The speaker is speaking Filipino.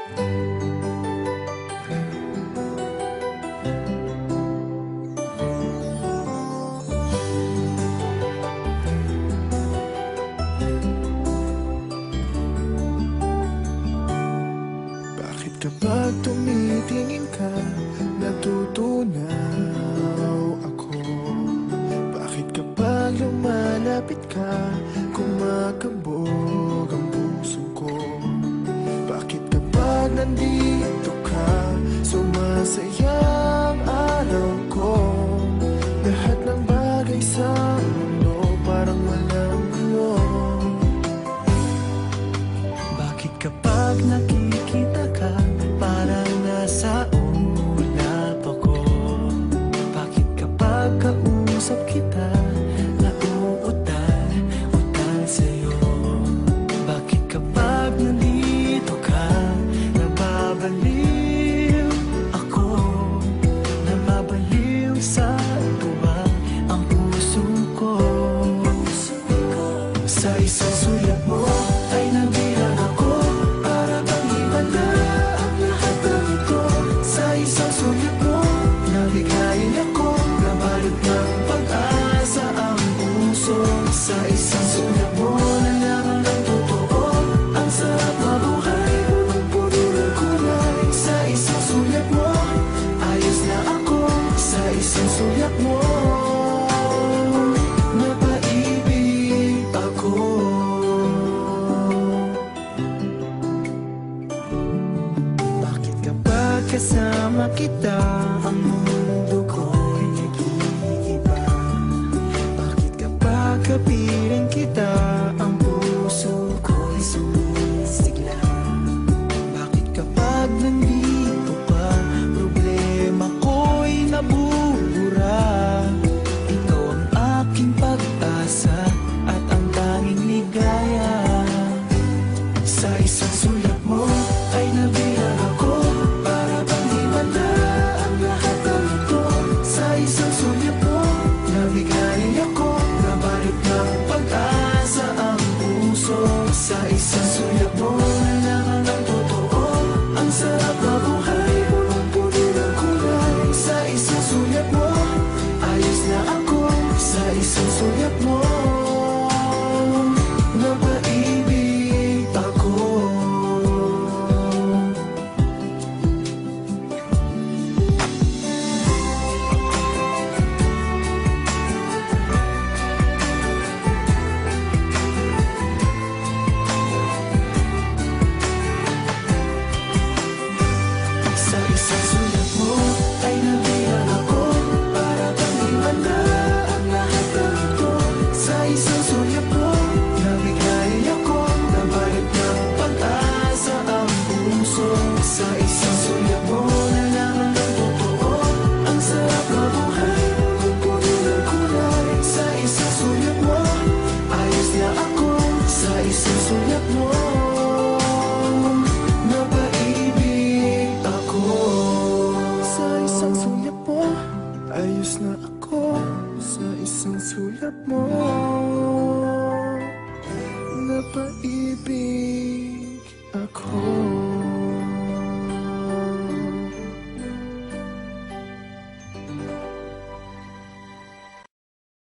Bakit kapag tumitingin ka, natutunaw ako? Bakit kapag lumalapit ka, kumakabog ang puso ko? Bakit kapag nandito ka, sumasaya ang araw ko? Lahat ng bagay sa mundo parang walang gulo. Bakit kapag nakikita ka, parang nasa ulap ako? Bakit kapag kausap kita, nauutal sa'yo? Bakit kapag nandito ka, nababaliw ako? Nababaliw sa tuwa ang puso ko. Sa isang sulat mo ay nabilang ako, para bang iba na ang lahat ng ito. Sa isang sulat mo, nabigayin ako, nabalot ng pag-asa ang puso. Sa isang sulat mo, nalaman ng totoo, ang sarap mabuhay, punong-puno ng kulay. Sa isang sulat mo, ayos na ako. Sa isang sulat mo, napaibig ako. Bakit kapag kasama kita, ang mundo ko'y nag-iiba? Bakit kapag kapiling kita, ang puso ko'y sumisigla? Bakit kapag nandito ka, problema ko'y nabubura? Ikaw ang aking pag-asa at ang tanging ligaya. Sa isang sulat mo ay nabilang ako, para bang di manda ang lahat ng ito. Sa isang sulat mo, nabigayin ako, nabalot ng pag-asa ang puso. Sa isang sulat mo, nalaman ng totoo, ang sarap mabuhay, punong-puno ng kulay. Sa isang sulat mo, ayos na ako. Sa isang sulat mo, napaibig ako. Sa isang sulat mo ay nabilang ako, para bang di manda ang lahat ng ito. Sa isang sulat mo, nabigayin ako, nabalot ng pag-asa ang puso. Sa isang sulat mo, nalaman ng totoo, ang sarap mabuhay, punong-puno ng kulay. Sa isang sulat mo, ayos na ako. Sa isang sulat mo, napaibig ako. Sa isang sulat mo, ayos na ako. Sa isang sulat mo, napaibig ako.